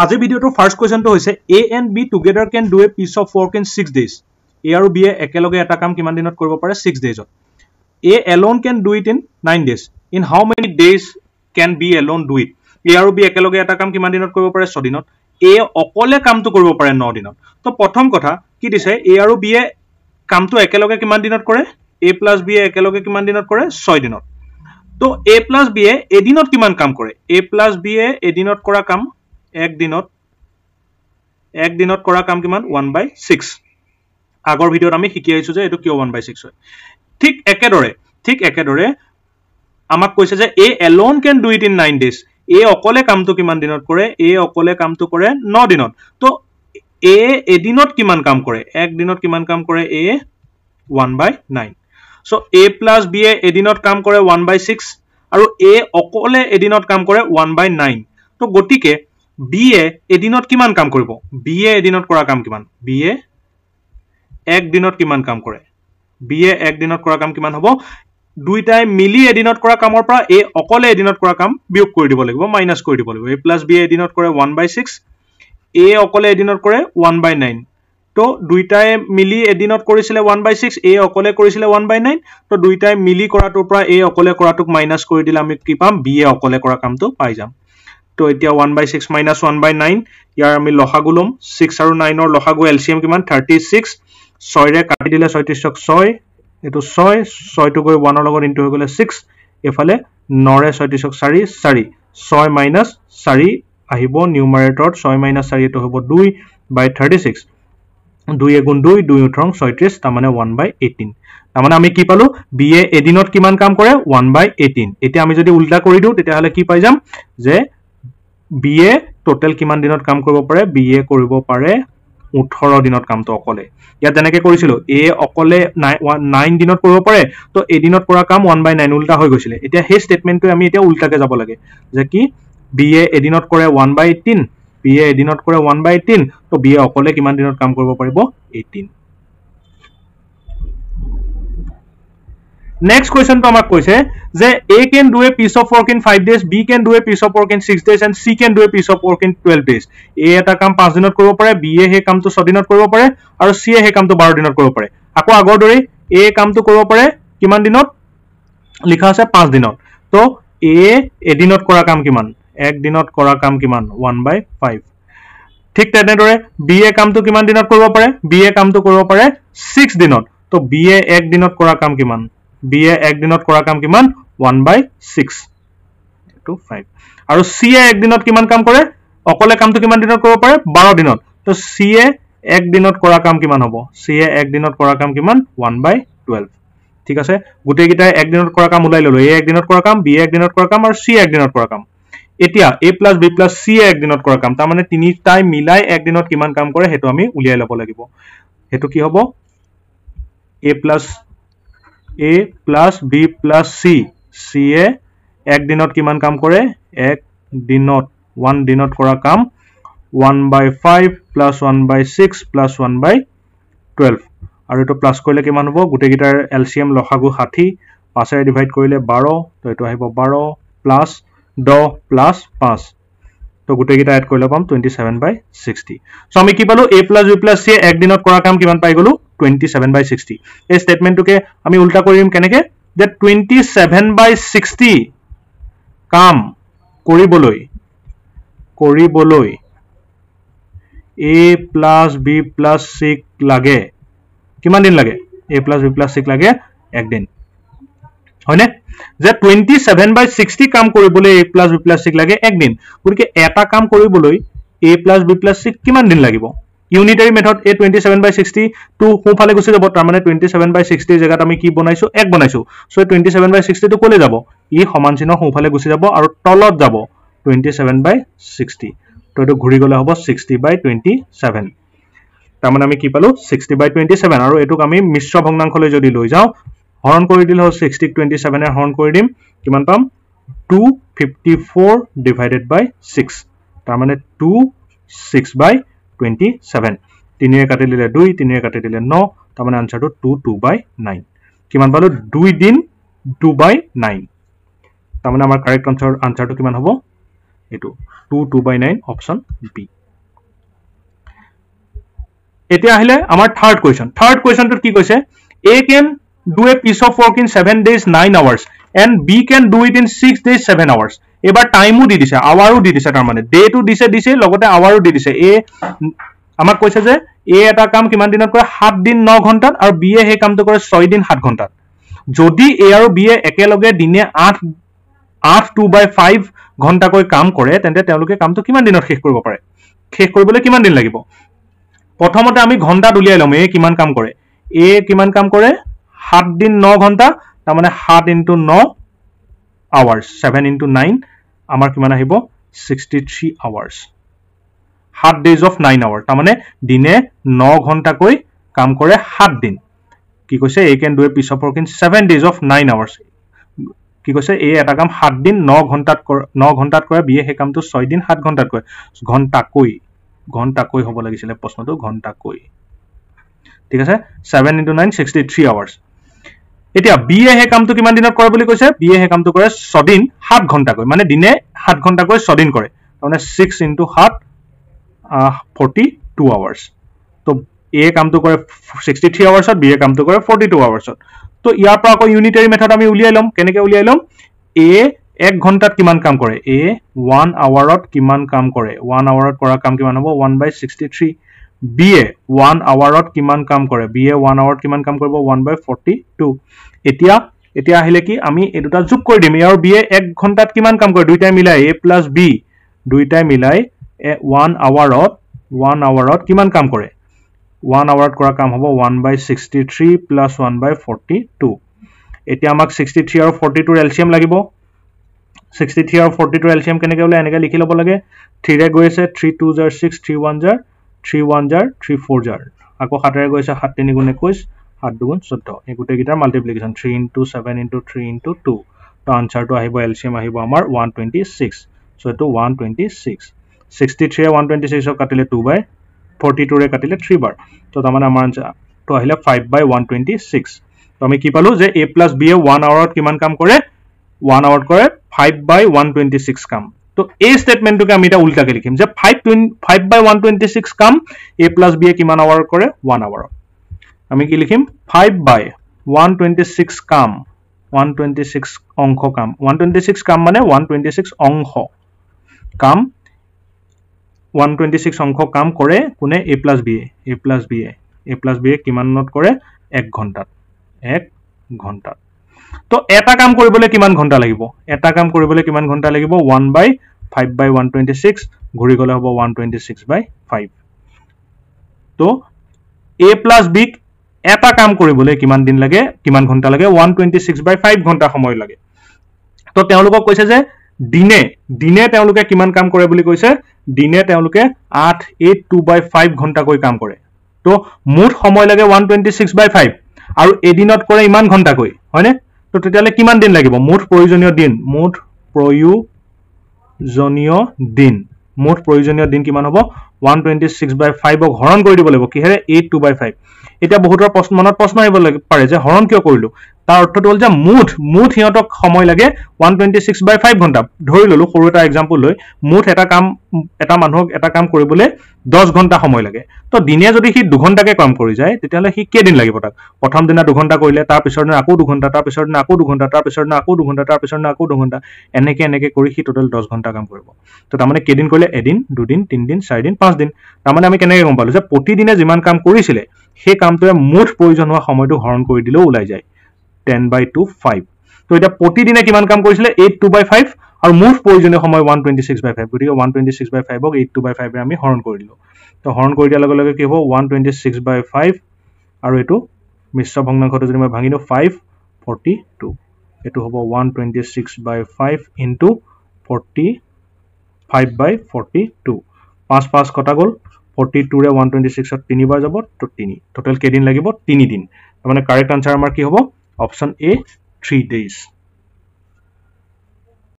আজি ভিডিওটোৰ ফাৰ্স্ট কোৱেশ্চনটো হৈছে A and B together can do a piece of work in 6 days. A আৰু B একেলগে এটা কাম কিমান দিনত কৰিব পাৰে 6 days to. A alone can do it in 9 days. In how many days can B alone do it? A আৰু B একেলগে এটা কাম কিমান দিনত কৰিব পাৰে 6 দিনত. A অকলে কামটো কৰিব পাৰে 9 দিনত. তো প্ৰথম কথা কি দিছে A আৰু B এ কামটো একেলগে কিমান দিনত কৰে A plus B একেলগে কিমান দিনত কৰে 6 দিনত. তো A plus B এদিনত কিমান কাম কৰে A plus B এদিনত কৰা কাম এক দিনত কৰা কাম কিমান 1/6 আগৰ ভিডিওত আমি শিকি আইছো যে এটো কিয় 1/6 হয় ঠিক একেদৰে আমাক কৈছে যে A alone can do it in 9 days A অকলে কামটো কিমান দিনত কৰে A অকলে কামটো কৰে 9 দিনত তো A এদিনত কিমান কাম কৰে এক দিনত কিমান কাম কৰে A 1/9 so A plus B এদিনত কাম কৰে 1/6 আৰু A অকলে এদিনত কাম কৰে 1/9 তো গটিকে B এদিনত কিমান কাম কৰিব B এদিনত কৰা কাম কিমান B এক দিনত কিমান কাম কৰে B এক দিনত কৰা কাম কিমান হ'ব দুইটাই মিলি এদিনত কৰা কামৰ পৰা A অকলে এদিনত কৰা কাম বিয়োগ কৰি দিব লাগিব মাইনাস কৰি দিব লাগিব A plus B এদিনত কৰে 1/6 A অকলে এদিনত কৰে 1/9 তো দুইটাই মিলি এদিনত কৰিছিলে 1/6 A অকলে কৰিছিলে 1/9 তো দুইটাই মিলি কৰাটোৰ পৰা A অকলে কৰাটোক মাইনাস কৰি দিলে আমি কি পাম B অকলে কৰা কামটো পাই যাম তো এতিয়া 1/6 minus 1/9 ইয়াৰ আমি লসাগু লম 6 আৰু 9 ৰ লসাগু এলসিএম কিমান 36 6 ৰে কাটি দিলে 36 6 এটো 6 6 টো গৈ 1 ৰ লগত ইনটু হৈ গলে 6 এফালে 9 ৰে 36 4 4 6 minus 4 আহিব নিউমাৰেটৰত 6 minus 4 এটো হ'ব 2/36 2 গুণ 2 2 উঠৰং 36 তাৰ মানে 1/18 তাৰ মানে আমি কি পালো B এদিনত কিমান কাম কৰে 1/18 এতিয়া আমি যদি উল্টা কৰি দিও তেতিয়া হলে কি পাই যাম যে B total কিমান দিনত কাম কৰিব পাৰে B কৰিব পাৰে 18 দিনত কামটো অকলে ইয়া তেনেকে কৰিছিল A অকলে 9 দিনত কৰিব পাৰে তো এদিনত কৰা কাম 1/9 উল্টা হৈ গৈছিল এতিয়া হে স্টেটমেন্টটো আমি এতিয়া উল্টাকে যাব লাগে যে কি B এদিনত কৰে 1/18 B এদিনত কৰে 1/18 তো B অকলে কিমান দিনত কাম কৰিব পাৰিব 18 Next question to amak koise je A can do a piece of work in 5 days B can do a piece of work in 6 days and C can do a piece of work in 12 days A eta kam 5 dinot koribo pare B he kam to 6 dinot koribo pare aru C he kam to 12 dinot koribo pare ako agor dore A kam to koribo pare kiman dinot likha ase 5 dinot to A edinot kora kam kiman ek dinot kora kam kiman 1/5 ঠিক তেনে দৰে B এ কাম তো কিমান দিনত কৰিব পাৰে B এ কাম তো কৰিব পাৰে 6 দিনত তো B এ এক দিনত কৰা কাম কিমান B এ এক দিনত কৰা কাম কিমান 1/6 to 5 আৰু C এ এক দিনত কিমান কাম কৰে অকলে কামটো কিমান দিনত কৰিব পাৰে 12 দিনত তো C এ এক দিনত কৰা কাম কিমান হ'ব C এ এক দিনত কৰা কাম কিমান 1/12 ঠিক আছে গুটে গিটা এক দিনত কৰা কাম উলাই ললো A এক দিনত কৰা কাম B এক দিনত কৰা কাম আৰু C এক দিনত কৰা কাম এতিয়া A plus B plus C এক দিনত কৰা কাম তাৰ মানে তিনিটাই মিলাই এক দিনত কিমান কাম কৰে হেতু আমি উলিয়াই লব লাগিব হেতু কি হ'ব A plus B plus C C এ এক দিনত কিমান কাম কৰে এক দিনত 1 দিনত কৰা কাম 1/5 plus 1/6 plus 1/12 আৰু এটো প্লাস কৰিলে কিমান হ'ব গুটে গিটাৰ এলসিএম লসাগু 60 5 এ ডিভাইড কৰিলে 12 তো এটো আহিব 12 plus 10 plus 5 তো গুটে গিটা এড কৰিলে পাম 27/60 সো আমি কি পালো A plus B plus C এক দিনত কৰা কাম কিমান পাই গলো 27/60 এই স্টেটমেন্টটোকে আমি উল্টা কৰিম কেনেকে যে 27/60 কাম কৰিবলৈ A plus B plus C লাগে কিমান দিন লাগে A plus B plus C লাগে এক দিন হয়নে যে 27/60 কাম কৰিবলৈ A plus B plus C লাগে এক দিন গতিকে এটা কাম কৰিবলৈ A plus B plus C কিমান দিন লাগিব ইউনিটাৰী মেথড A 27/60 টু হোফালে গুছি যাব তাৰ মানে 27/60 জায়গাত আমি কি বনাইছো এক বনাইছো সো 27/60 টু কোলে যাব ই সমান চিহ্ন হোফালে গুছি যাব আৰু তলত যাব 27/60 তো এটো ঘুৰি গলে হ'ব 60/27 তাৰ মানে আমি কি পালো 60/27 আৰু এটোক আমি মিশ্ৰ ভগ্নাংশলৈ যদি লৈ যাও হৰণ কৰি দিলে 60 ক 27 এ হৰণ কৰি দিম কিমান পাম 254 divided by 6 তাৰ মানে 26/27 3 এ কাটি দিলে 2 3 এ কাটি দিলে 9 তাৰ মানে আনসাৰটো 2/9 কিমান পালো 2 দিন 2/9 তাৰ মানে আমাৰ কাৰেক্ট আনসাৰটো কিমান হ'ব এইটো 2/9 অপশন বি এতিয়া আহিলে আমাৰ থাৰ্ড কোৱেশ্চনটোত কি কৈছে A can do a piece of work in 7 days 9 hours and B can do it in 6 days 7 hours এবাৰ টাইমও দি দিছে আৱাৰো দি দিছে তাৰ মানে ডেটো দিছে লগতে আৱাৰো দি দিছে এ আমাক কৈছে যে এ এটা কাম কিমান দিনত কৰে 7 দিন 9 ঘণ্টাত আৰু বি এ সেই কামটো কৰে 6 দিন 7 ঘণ্টাত যদি এ আৰু বি এ একেলগে দিনে 8 2/5 ঘণ্টাকৈ কাম কৰে তেন্তে তেওঁলোকে কামটো কিমান দিনত শেষ কৰিব পাৰে শেষ কৰিবলৈ কিমান দিন লাগিব প্ৰথমতে আমি ঘণ্টাত উলিয়াই লম এ কিমান কাম কৰে এ কিমান কাম কৰে 7 দিন 9 ঘণ্টা তাৰ মানে 7 * 9 আৱাৰ্স 7 * 9 আমাৰ কিমান আহিব 63 আৱাৰ্স 7 days of 9 hours তাৰ মানে দিনে 9 ঘণ্টাকৈ কাম কৰে 7 দিন কি কৈছে এ can do a piece of work in 7 days of 9 hours কি কৈছে এ এটা কাম 7 দিন 9 ঘণ্টাত কৰে বি এ সেই কামটো 6 দিন 7 ঘণ্টাত কৰে ঘণ্টাকৈ হ'ব লাগিছিল প্ৰশ্নটো ঘণ্টাকৈ ঠিক আছে 7 * 9 63 আৱাৰ্স এতিয়া বি এ সেই কামটো কিমান দিনত কৰে বুলি কৈছে বি এ সেই কামটো কৰে 6 দিন 7 ঘণ্টাকৈ মানে দিনে 7 ঘণ্টাকৈ 6 দিন কৰে মানে 6 * 7 42 আৱাৰ্স তো এ কামটো কৰে 63 আৱাৰ্সত বি এ কামটো কৰে 42 আৱাৰ্সত তো ইয়াৰ পৰা আকৌ ইউনিটাৰী মেথড আমি উলিয়াই লম কেনেকৈ উলিয়াই লম এ 1 ঘণ্টাত কিমান কাম কৰে এ 1 আৱাৰত কিমান কাম কৰে 1 আৱাৰত কৰা কাম কিমান হ'ব 1/63 বি এ 1 আৱাৰত কিমান কাম কৰে বি এ 1 আৱাৰত কিমান কাম কৰিব 1/42 এতিয়া আহিলে কি আমি এই দুটা যোগ কৰি দিম আৰু বি এ 1 ঘণ্টাত কিমান কাম কৰে দুইটাই মিলাই এ + বি দুইটাই মিলাই 1 আৱাৰত কিমান কাম কৰে 1 আৱাৰত কৰা কাম হ'ব 1/63 + 1/42 এতিয়া আমাক 63 আৰু 42 ৰ এলচিএম লাগিব 63 আৰু 42 ৰ এলচিএম কেনেকৈ ওলাই এনেকৈ লিখি ল'ব লাগে 3 ৰে গৈ আছে 3 2 জাৰ 6 3 1 জাৰ 3 1 জাৰ 3 4 জাৰ আকৌ 7 ৰে গৈ আছে 7 3 গুণ 21 7 2 গুণ 14 এই গোটেই গিটাৰ মাল্টিপ্লিকেশন 3 * 7 * 3 * 2 তো আনসাৰটো আহিব এলচিএম আহিব আমাৰ 126 সো এটো 126 63 ৰে 126 ক কাটিলে 2/42 ৰে কাটিলে 3 বাৰ তো তাৰমানে আমাৰ আনসাৰটো আহিলে 5/126 তো আমি কি পালো যে a + b এ 1 আৱাৰত কিমান কাম কৰে 1 আৱাৰত কৰে 5/126 কাম তো এই স্টেটমেন্টটোকে আমি এটা উল্টাকে লিখিম যে 5/126 কাম a + b এ কিমান আৱাৰত কৰে 1 আৱাৰত আমি কি লিখিম 5/126 কাম 126 অংশ কাম 126 কাম মানে 126 অংশ কাম 126 অংশ কাম কৰে কোনে a + b এ কিমানত কৰে 1 ঘণ্টাত তো এটা কাম কৰিবলৈ কিমান ঘণ্টা লাগিব 1/5/126 ঘূৰি গলে হ'ব 126/5 তো a + b এটা কাম কৰিবলৈ কিমান দিন লাগে কিমান ঘণ্টা লাগে 126/5 ঘণ্টা সময় লাগে তো তেওঁলোকক কৈছে যে দিনে তেওঁলোকে কিমান কাম কৰে বুলি কৈছে দিনে তেওঁলোকে 8 2/5 ঘণ্টাকৈ কাম কৰে তো মুঠ সময় লাগে 126/5 আৰু এদিনত কৰে ইমান ঘণ্টাকৈ হয়নে তো তেতিয়ালে কিমান দিন লাগিব মুঠ প্ৰয়োজনীয় দিন কিমান হ'ব 126/5 ক হৰণ কৰি দিব লাগিব কিহেৰে 8 2/5 এটা বহুতৰ মনত প্ৰশ্ন আহিব পাৰে যে হৰণ কিয় কৰিলো তাৰ অৰ্থটো হ'ল যে মুঠ হিয়তক সময় লাগে 126/5 ঘণ্টা ধৰি ললো সৰু এটা एग्जांपल লৈ মুঠ এটা মানুহক এটা কাম কৰিবলৈ 10 ঘণ্টা সময় লাগে তো দিনে যদি সি 2 ঘণ্টাকে কাম কৰি যায় তেতিয়ালে সি কে দিন লাগিব তাক প্ৰথম দিনা 2 ঘণ্টা কৰিলে তাৰ পিছৰ দিনা আকৌ 2 ঘণ্টা তাৰ পিছৰ দিনা আকৌ 2 ঘণ্টা তাৰ পিছৰ দিনা আকৌ 2 ঘণ্টা তাৰ পিছৰ দিনা আকৌ 2 ঘণ্টা এনেকে কৰি সি টোটাল 10 ঘণ্টা কাম কৰিব তো তাৰ মানে কেদিন কৰিলে এদিন দুদিন তিনদিন চাৰিদিন পাঁচ দিন তাৰ মানে আমি কেনেকৈ গম পালো যে প্ৰতিদিনে যিমান কাম কৰিছিলে সেই কামটোৱে মুঠ প্ৰয়োজন হোৱা সময়টো হৰণ কৰি দিলেও ওলাই যায় 10/2/5 তো এটা প্ৰতিদিনে কিমান কাম কৰিছিলে 8 2/5 আৰু মুঠ প্ৰয়োজনীয় সময় 126/5 গতিকে 126/5 ক 8 2/5 ৰে আমি হৰণ কৰি দিলো তো হৰণ কৰি দিয়াৰ লগে লগে কি হ'ব 126/5 আৰু এটো মিশ্ৰ ভগ্নাংশটো যদি মই ভাঙি দিও 542 এটো হ'ব 126/5 ইনটু 45/42 5 5 কটা গল 42 ৰে 126 ত 3 বাৰ যাব তো 3 টোটাল কেদিন লাগিব 3 দিন তাৰ মানে কাৰেক্ট আনসাৰ আমাৰ কি হ'ব অপচন এ 3 days